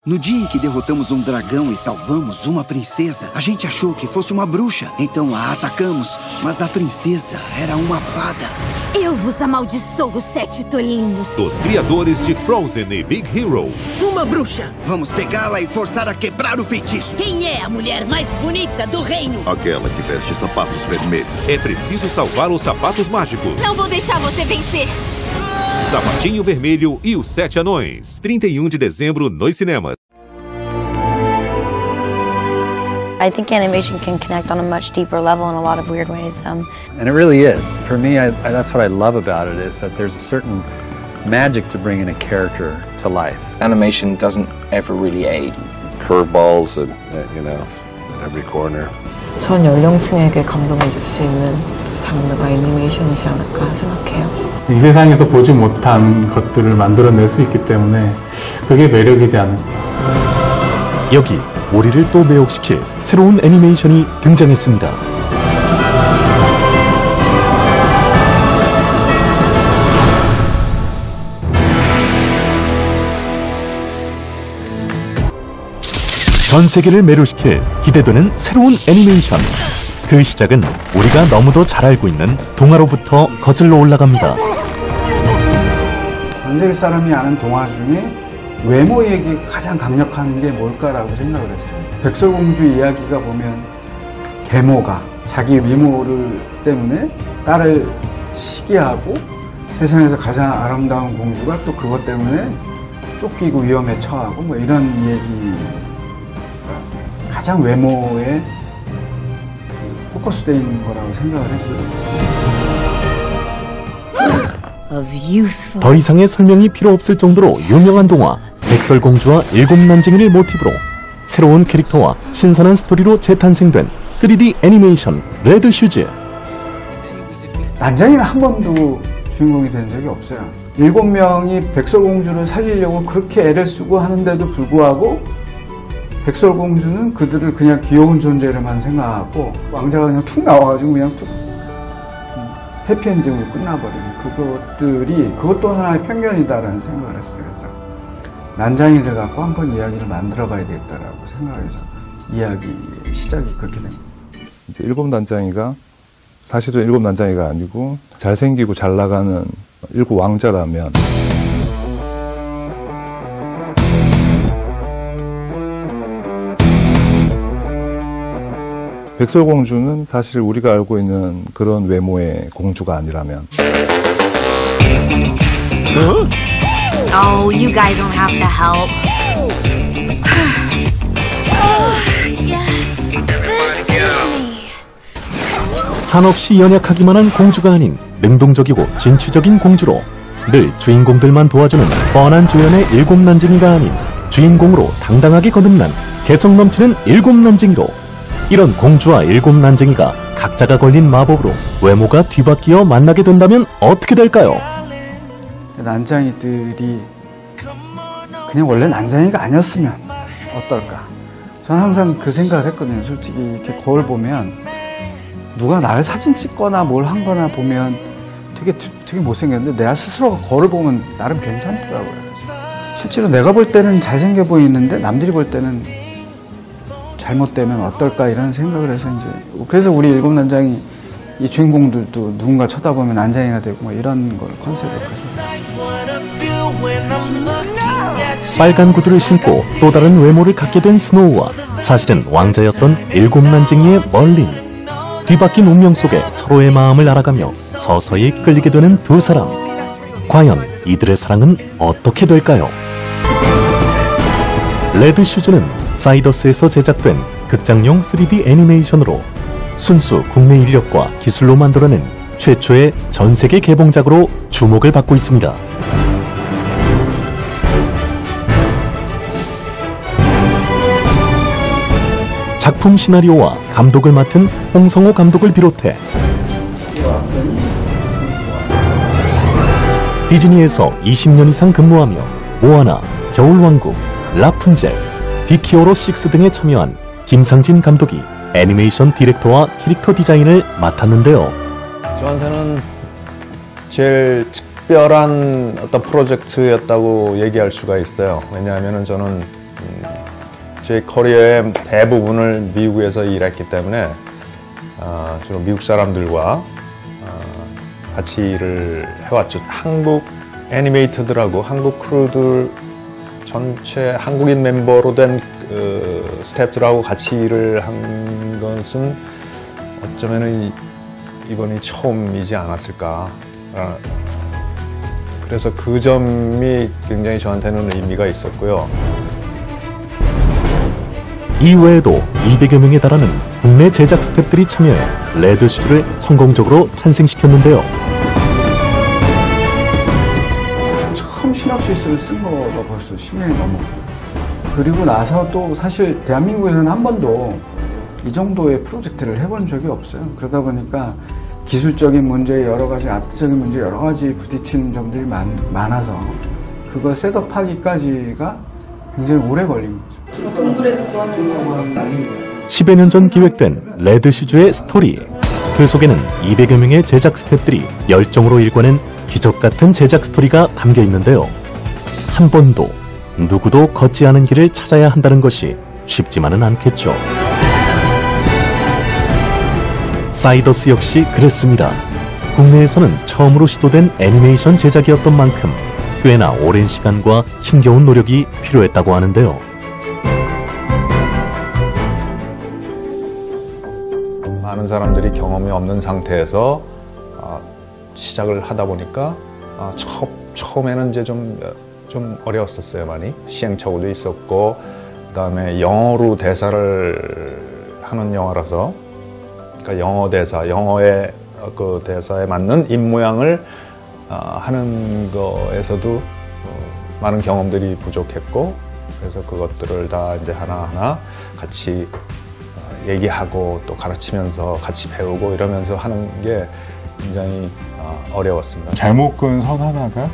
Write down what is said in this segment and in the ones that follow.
No dia em que derrotamos um dragão e salvamos uma princesa, a gente achou que fosse uma bruxa. Então a atacamos, mas a princesa era uma fada. Eu vos amaldiçoo, 7 tolinhos. Dos criadores de Frozen e Big Hero. Uma bruxa! Vamos pegá-la e forçar a quebrar o feitiço. Quem é a mulher mais bonita do reino? Aquela que veste sapatos vermelhos. É preciso salvar os sapatos mágicos. Não vou deixar você vencer. Sapatinho Vermelho e os 7 Anões. 31 de dezembro nos cinemas. I think animation can connect on a much deeper level in a lot of weird ways. And it really is. For me, that's what I love about it, is that there's a certain magic to bringing a character to life. Animation doesn't ever really age. Curveballs at every corner. 전 연령층에게 감동을 줄 수 있는 장르가 애니메이션이지 않을까 생각해요. 이 세상에서 보지 못한 것들을 만들어낼 수 있기 때문에 그게 매력이지 않을까. 여기 우리를 또 매혹시킬 새로운 애니메이션이 등장했습니다. 전 세계를 매료시킬 기대되는 새로운 애니메이션. 그 시작은 우리가 너무도 잘 알고 있는 동화로부터 거슬러 올라갑니다. 전 세계 사람이 아는 동화 중에 외모 얘기 가장 강력한 게 뭘까라고 생각을 했어요. 백설공주 이야기가 보면 계모가 자기 외모를 때문에 딸을 시기하고 세상에서 가장 아름다운 공주가 또 그것 때문에 쫓기고 위험에 처하고 뭐 이런 얘기가 가장 외모에 포커스되어 있는 거라고 생각을 했고요. 더 이상의 설명이 필요 없을 정도로 유명한 동화 백설공주와 일곱 난쟁이를 모티브로 새로운 캐릭터와 신선한 스토리로 재탄생된 3D 애니메이션 레드 슈즈. 난쟁이는 한 번도 주인공이 된 적이 없어요. 7명이 백설공주를 살리려고 그렇게 애를 쓰고 하는데도 불구하고 백설공주는 그들을 그냥 귀여운 존재로만 생각하고 왕자가 그냥 툭 나와가지고 그냥 툭 해피엔딩으로 끝나버리는 그것도 하나의 편견이다라는 생각을 했어요. 그래서 난장이를 갖고 한번 이야기를 만들어봐야 되겠다라고 생각해서 이야기 시작이 그렇게 된 거예요. 이제 일곱 난장이가 사실은 일곱 난장이가 아니고 잘생기고 잘 나가는 일곱 왕자라면 백설공주는 사실 우리가 알고 있는 그런 외모의 공주가 아니라면. Oh, you guys don't have to help. Yes, this is me. 한없이 연약하기만 한 공주가 아닌 능동적이고 진취적인 공주로 늘 주인공들만 도와주는 뻔한 조연의 일곱 난쟁이가 아닌 주인공으로 당당하게 거듭난 개성 넘치는 일곱 난쟁이로 이런 공주와 일곱 난쟁이가 각자가 걸린 마법으로 외모가 뒤바뀌어 만나게 된다면 어떻게 될까요? 난장이들이 그냥 원래 난장이가 아니었으면 어떨까? 저는 항상 그 생각을 했거든요. 솔직히 이렇게 거울 보면 누가 나를 사진 찍거나 뭘 한 거나 보면 되게 못생겼는데 내가 스스로가 거울 보면 나름 괜찮더라고요. 실제로 내가 볼 때는 잘생겨 보이는데 남들이 볼 때는 잘못되면 어떨까 이런 생각을 해서 그래서 우리 일곱 난장이 이 주인공들도 누군가 쳐다보면 난장이가 되고 뭐 이런 걸 컨셉을 가지고 빨간 구두를 신고 또 다른 외모를 갖게 된 스노우와 사실은 왕자였던 일곱 난쟁이의 멀린 뒤바뀐 운명 속에 서로의 마음을 알아가며 서서히 끌리게 되는 두 사람. 과연 이들의 사랑은 어떻게 될까요? 레드 슈즈는 사이더스에서 제작된 극장용 3D 애니메이션으로 순수 국내 인력과 기술로 만들어낸 최초의 전세계 개봉작으로 주목을 받고 있습니다. 작품 시나리오와 감독을 맡은 홍성호 감독을 비롯해 디즈니에서 20년 이상 근무하며 모아나, 겨울왕국, 라푼젤, 빅히어로 6 등에 참여한 김상진 감독이 애니메이션 디렉터와 캐릭터 디자인을 맡았는데요. 저한테는 제일 특별한 어떤 프로젝트였다고 얘기할 수가 있어요. 왜냐하면 저는 제 커리어의 대부분을 미국에서 일했기 때문에 주로 미국 사람들과 같이 일을 해왔죠. 한국 애니메이터들하고 한국 크루들 전체 한국인 멤버로 된 스태프들하고 같이 일을 한 것은 어쩌면 이번이 처음이지 않았을까. 그래서 그 점이 굉장히 저한테는 의미가 있었고요. 이외에도 200여 명에 달하는 국내 제작 스태프들이 참여해 레드슈즈를 성공적으로 탄생시켰는데요. 처음 시놉시스를 쓴 거가 벌써 10년이 넘었고, 그리고 나서 또 사실 대한민국에서는 한 번도 이 정도의 프로젝트를 해본 적이 없어요. 그러다 보니까 기술적인 문제, 여러 가지 아트적인 문제, 여러 가지 부딪히는 점들이 많아서 그걸 셋업하기까지가 굉장히 오래 걸린 거죠. 동굴에서 구하는 거. 10여 년 전 기획된 레드슈즈의 스토리. 그 속에는 200여 명의 제작 스태프들이 열정으로 일궈낸 기적 같은 제작 스토리가 담겨 있는데요. 한 번도 누구도 걷지 않은 길을 찾아야 한다는 것이 쉽지만은 않겠죠. 사이더스 역시 그랬습니다. 국내에서는 처음으로 시도된 애니메이션 제작이었던 만큼 꽤나 오랜 시간과 힘겨운 노력이 필요했다고 하는데요. 많은 사람들이 경험이 없는 상태에서 시작을 하다 보니까 처음에는 이제 좀 어려웠었어요. 많이 시행착오도 있었고, 그다음에 영어로 대사를 하는 영화라서, 그러니까 영어 대사, 영어의 그 대사에 맞는 입 모양을 하는 거에서도 많은 경험들이 부족했고, 그래서 그것들을 다 이제 하나하나 같이 얘기하고 또 가르치면서 같이 배우고 이러면서 하는 게 굉장히 어려웠습니다. 잘못 건 선 하나가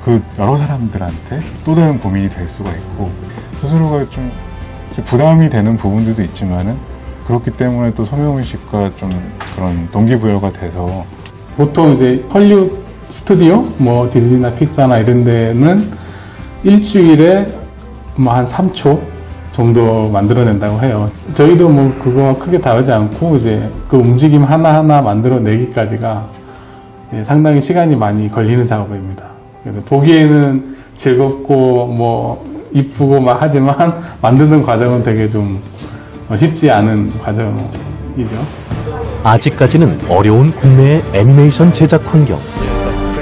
그 여러 사람들한테 또 다른 고민이 될 수가 있고, 스스로가 좀 부담이 되는 부분들도 있지만은, 그렇기 때문에 또 소명의식과 좀 그런 동기부여가 돼서, 보통 이제 헐리우드 스튜디오, 뭐 디즈니나 픽사나 이런 데는 일주일에 뭐 한 3초 정도 만들어낸다고 해요. 저희도 뭐 그거와 크게 다르지 않고 이제 그 움직임 하나하나 만들어내기까지가 상당히 시간이 많이 걸리는 작업입니다. 그래서 보기에는 즐겁고 뭐 이쁘고 막 하지만 만드는 과정은 되게 좀 쉽지 않은 과정이죠. 아직까지는 어려운 국내의 애니메이션 제작 환경.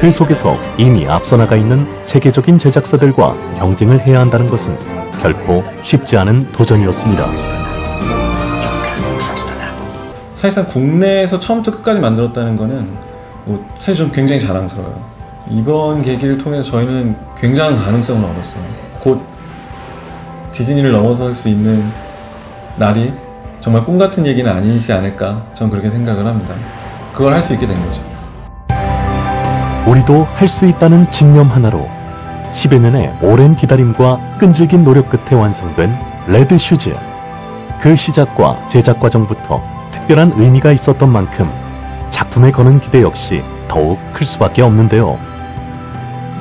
그 속에서 이미 앞서 나가 있는 세계적인 제작사들과 경쟁을 해야 한다는 것은 결코 쉽지 않은 도전이었습니다. 사실상 국내에서 처음부터 끝까지 만들었다는 거는 사실 좀 굉장히 자랑스러워요. 이번 계기를 통해서 저희는 굉장한 가능성을 얻었어요. 곧 디즈니를 넘어설 수 있는 날이 정말 꿈 같은 얘기는 아니지 않을까, 전 그렇게 생각을 합니다. 그걸 할 수 있게 된 거죠. 우리도 할 수 있다는 집념 하나로 10여 년의 오랜 기다림과 끈질긴 노력 끝에 완성된 레드슈즈. 그 시작과 제작 과정부터 특별한 의미가 있었던 만큼 작품에 거는 기대 역시 더욱 클 수밖에 없는데요.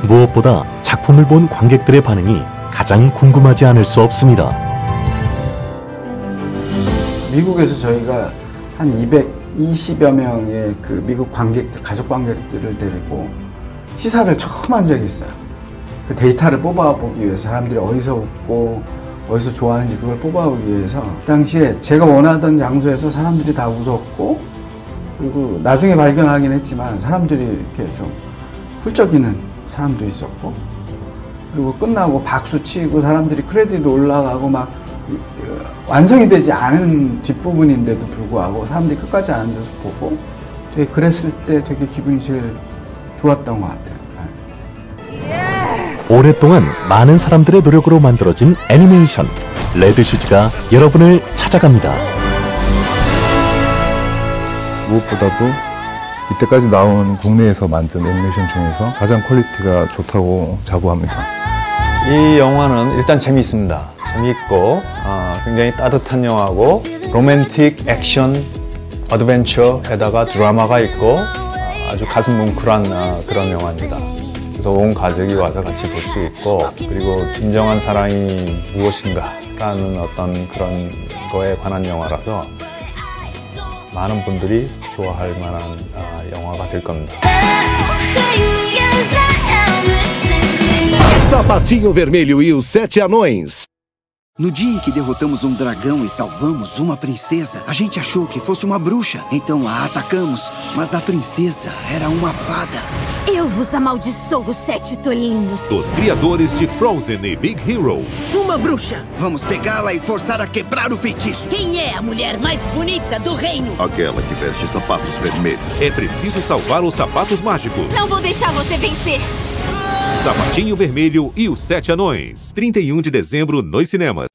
무엇보다 작품을 본 관객들의 반응이 가장 궁금하지 않을 수 없습니다. 미국에서 저희가 한 220여 명의 그 미국 관객들, 가족 관객들을 데리고 시사를 처음 한 적이 있어요. 그 데이터를 뽑아보기 위해서, 사람들이 어디서 웃고 어디서 좋아하는지 그걸 뽑아보기 위해서, 그 당시에 제가 원하던 장소에서 사람들이 다 웃었고, 그리고 나중에 발견하긴 했지만 사람들이 이렇게 좀 훌쩍이는 사람도 있었고, 그리고 끝나고 박수 치고 사람들이 크레딧 올라가고 막 완성이 되지 않은 뒷부분인데도 불구하고 사람들이 끝까지 앉아서 보고, 되게 그랬을 때 되게 기분이 제일 좋았던 것 같아요. 오랫동안 많은 사람들의 노력으로 만들어진 애니메이션 레드슈즈가 여러분을 찾아갑니다. 무엇보다도 이때까지 나온 국내에서 만든 애니메이션 중에서 가장 퀄리티가 좋다고 자부합니다. 이 영화는 일단 재미있습니다. 재미있고 굉장히 따뜻한 영화고, 로맨틱, 액션, 어드벤처에다가 드라마가 있고 아주 가슴 뭉클한 그런 영화입니다. 그래서 온 가족이 와서 같이 볼 수 있고 그리고 진정한 사랑이 무엇인가 라는 어떤 그런 거에 관한 영화라서 많은 분들이 좋아할 만한 영화가 될 겁니다. Sapatinho Vermelho e os Sete Anões. No dia em que derrotamos um dragão e salvamos uma princesa, a gente achou que fosse uma bruxa. Então a atacamos, mas a princesa era uma fada. Eu vos amaldiçoo, sete tolinhos. Dos criadores de Frozen e Big Hero. Uma bruxa! Vamos pegá-la e forçar a quebrar o feitiço. Quem é a mulher mais bonita do reino? Aquela que veste sapatos vermelhos. É preciso salvar os sapatos mágicos. Não vou deixar você vencer. Sapatinho Vermelho e os Sete Anões. 31 de dezembro nos cinemas.